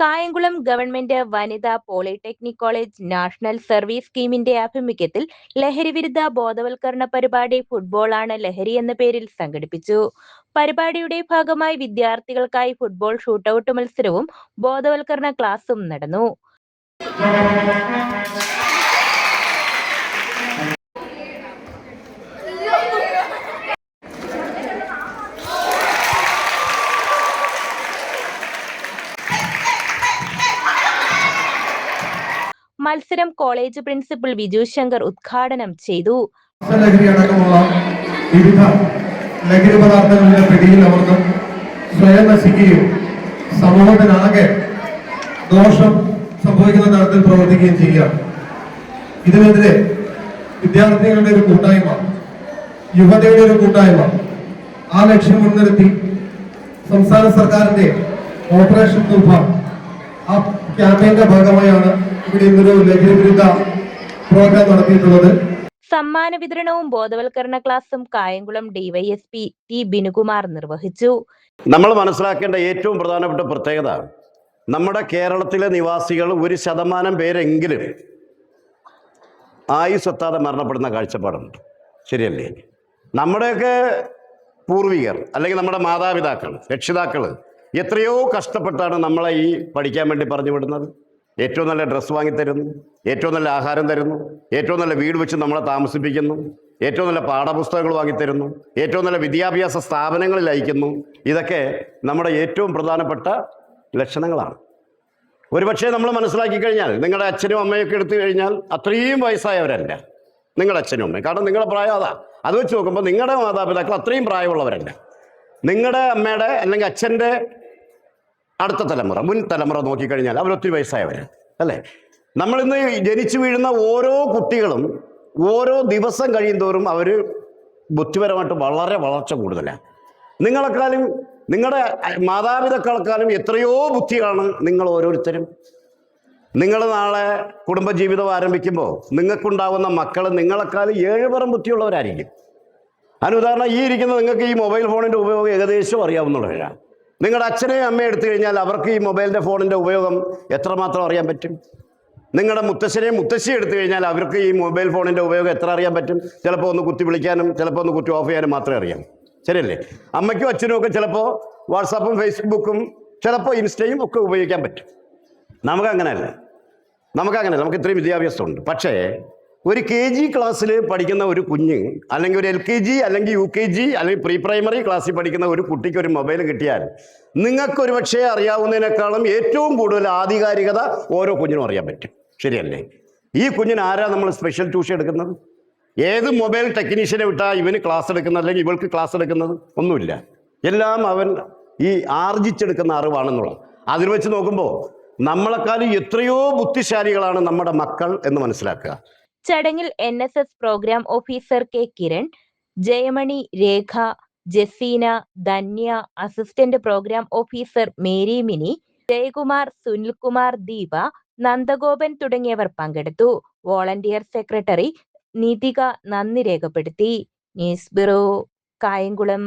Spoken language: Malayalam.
കായംകുളം ഗവൺമെന്റ് വനിതാ പോളിടെക്നിക് കോളേജ് നാഷണൽ സർവീസ് സ്കീമിന്റെ ആഭിമുഖ്യത്തിൽ ലഹരിവിരുദ്ധ ബോധവൽക്കരണ പരിപാടി ഫുട്ബോളാണ് ലഹരി എന്ന പേരിൽ സംഘടിപ്പിച്ചു. പരിപാടിയുടെ ഭാഗമായി വിദ്യാർത്ഥികൾക്കായി ഫുട്ബോൾ ഷൂട്ടൌട്ട് മത്സരവും ബോധവൽക്കരണ ക്ലാസും നടന്നു. മത്സരം കോളേജ് പ്രിൻസിപ്പൽ വിജു ശങ്കർ ഉദ്ഘാടനം ചെയ്തു. ലഹരി അടക്കമുള്ള വിവിധ ലഹരി പദാർത്ഥങ്ങളുടെ പിടിയിൽ അമർന്ന് സ്വയം നശിക്കുകയും സമൂഹത്തിനാകെ ദോഷം സംഭവിക്കുന്ന തരത്തിൽ പ്രവർത്തിക്കുകയും ചെയ്യുക. ഇതിനെതിരെ വിദ്യാർത്ഥികളുടെ ഒരു കൂട്ടായ്മ, യുവതയുടെ ഒരു കൂട്ടായ്മ, ആ ലക്ഷ്യം മുൻനിർത്തി സംസ്ഥാന സർക്കാരിന്റെ ഓപ്പറേഷൻ തൂഫാൻ ആ ക്യാമ്പയിന്റെ ഭാഗമായാണ് ഇവിടെ ഇന്നൊരു ലഹരി വിരുദ്ധ പ്രോഗ്രാം നടത്തിയിട്ടുള്ളത്. സമ്മാന വിതരണവും ബോധവൽക്കരണ ക്ലാസും കായംകുളം ഡിവൈഎസ്പി ടി ബിനുകുമാർ നിർവഹിച്ചു. നമ്മൾ മനസ്സിലാക്കേണ്ട ഏറ്റവും പ്രധാനപ്പെട്ട പ്രത്യേകത, നമ്മുടെ കേരളത്തിലെ നിവാസികൾ 1% പേരെങ്കിലും ആയുസ് എത്താതെ മരണപ്പെടുന്ന കാഴ്ചപ്പാടുണ്ട്. ശരിയല്ലേ? നമ്മുടെയൊക്കെ പൂർവികർ അല്ലെങ്കിൽ നമ്മുടെ മാതാപിതാക്കൾ, രക്ഷിതാക്കൾ എത്രയോ കഷ്ടപ്പെട്ടാണ് നമ്മളെ ഈ പഠിക്കാൻ വേണ്ടി പറഞ്ഞു വിടുന്നത്. ഏറ്റവും നല്ല ഡ്രസ്സ് വാങ്ങിത്തരുന്നു, ഏറ്റവും നല്ല ആഹാരം തരുന്നു, ഏറ്റവും നല്ല വീട് വെച്ച് നമ്മളെ താമസിപ്പിക്കുന്നു, ഏറ്റവും നല്ല പാഠപുസ്തകങ്ങൾ വാങ്ങിത്തരുന്നു, ഏറ്റവും നല്ല വിദ്യാഭ്യാസ സ്ഥാപനങ്ങളിൽ അയക്കുന്നു. ഇതൊക്കെ നമ്മുടെ ഏറ്റവും പ്രധാനപ്പെട്ട ലക്ഷണങ്ങളാണ്. ഒരുപക്ഷെ നമ്മൾ മനസ്സിലാക്കി കഴിഞ്ഞാൽ, നിങ്ങളുടെ അച്ഛനും അമ്മയൊക്കെ എടുത്തു കഴിഞ്ഞാൽ അത്രയും വയസ്സായവരല്ല നിങ്ങളുടെ അച്ഛനും അമ്മയും. കാരണം നിങ്ങളുടെ പ്രായം അതാ. അത് വെച്ച് നോക്കുമ്പോൾ നിങ്ങളുടെ മാതാപിതാക്കൾ അത്രയും പ്രായമുള്ളവരല്ല. നിങ്ങളുടെ അമ്മയുടെ അല്ലെങ്കിൽ അച്ഛൻ്റെ അടുത്ത തലമുറ, മുൻ തലമുറ നോക്കിക്കഴിഞ്ഞാൽ അവരൊത്തിരി വയസ്സായവരാണ്, അല്ലേ? നമ്മളിന്ന് ജനിച്ചു വീഴുന്ന ഓരോ കുട്ടികളും ഓരോ ദിവസം കഴിയും തോറും അവർ ബുദ്ധിപരമായിട്ട് വളരെ വളർച്ച കൂടുതലാണ്. നിങ്ങളെക്കാളും നിങ്ങളുടെ മാതാപിതാക്കളെക്കാളും എത്രയോ ബുദ്ധിയാണ് നിങ്ങൾ ഓരോരുത്തരും. നിങ്ങൾ നാളെ കുടുംബജീവിതം ആരംഭിക്കുമ്പോൾ നിങ്ങൾക്കുണ്ടാകുന്ന മക്കൾ നിങ്ങളെക്കാളും 7 പുറം ബുദ്ധിയുള്ളവരായിരിക്കും. അതിന് ഉദാഹരണം, ഈ ഇരിക്കുന്ന നിങ്ങൾക്ക് ഈ മൊബൈൽ ഫോണിൻ്റെ ഉപയോഗം ഏകദേശം അറിയാവുന്നവരാണ്. നിങ്ങളുടെ അച്ഛനെയും അമ്മയും എടുത്തു കഴിഞ്ഞാൽ അവർക്ക് ഈ മൊബൈലിൻ്റെ ഫോണിൻ്റെ ഉപയോഗം എത്രമാത്രം അറിയാൻ പറ്റും? നിങ്ങളുടെ മുത്തശ്ശനെയും മുത്തശ്ശിയും എടുത്തു കഴിഞ്ഞാൽ അവർക്ക് ഈ മൊബൈൽ ഫോണിൻ്റെ ഉപയോഗം എത്ര അറിയാൻ പറ്റും? ചിലപ്പോൾ ഒന്ന് കുത്തി വിളിക്കാനും ചിലപ്പോൾ ഒന്ന് കുത്തി ഓഫ് ചെയ്യാനും മാത്രമേ അറിയാം. ശരിയല്ലേ? അമ്മയ്ക്കും അച്ഛനും ഒക്കെ ചിലപ്പോൾ വാട്സാപ്പും ഫേസ്ബുക്കും ചിലപ്പോൾ ഇൻസ്റ്റയും ഒക്കെ ഉപയോഗിക്കാൻ പറ്റും. നമുക്കങ്ങനെയല്ല. നമുക്ക് ഇത്രയും വിദ്യാഭ്യാസമുണ്ട്. പക്ഷേ ഒരു KG ക്ലാസ്സിൽ പഠിക്കുന്ന ഒരു കുഞ്ഞ്, അല്ലെങ്കിൽ ഒരു LKG അല്ലെങ്കിൽ UKG അല്ലെങ്കിൽ പ്രീ പ്രൈമറി ക്ലാസ്സിൽ പഠിക്കുന്ന ഒരു കുട്ടിക്ക് ഒരു മൊബൈൽ കിട്ടിയാൽ നിങ്ങൾക്കൊരു പക്ഷേ അറിയാവുന്നതിനേക്കാളും ഏറ്റവും കൂടുതൽ ആധികാരികത ഓരോ കുഞ്ഞിനും അറിയാൻ പറ്റും. ശരിയല്ലേ? ഈ കുഞ്ഞിന് ആരാ നമ്മൾ സ്പെഷ്യൽ ട്യൂഷൻ എടുക്കുന്നത്? ഏത് മൊബൈൽ ടെക്നീഷ്യനെ വിട്ടാൽ ഇവന് ക്ലാസ് എടുക്കുന്നത് അല്ലെങ്കിൽ ഇവൾക്ക് ക്ലാസ് എടുക്കുന്നത്? ഒന്നുമില്ല. എല്ലാം അവൻ ഈ ആർജിച്ചെടുക്കുന്ന അറിവാണെന്നുള്ളത്. അതിൽ വെച്ച് നോക്കുമ്പോൾ നമ്മളെക്കാളും എത്രയോ ബുദ്ധിശാലികളാണ് നമ്മുടെ മക്കൾ എന്ന് മനസ്സിലാക്കുക. ചടങ്ങിൽ NSS program officer K Kiran, Jayamani, Rekha, Jaseena, Dhanya, assistant program officer Mary Mini, Jayakumar, Sunilkumar, Deepa, Nandagopan തുടങ്ങിയവർ പങ്കെടുത്തു. വോളണ്ടിയർ സെക്രട്ടറി നിതിക നന്ദി രേഖപ്പെടുത്തി. News bureau, Kayamkulam.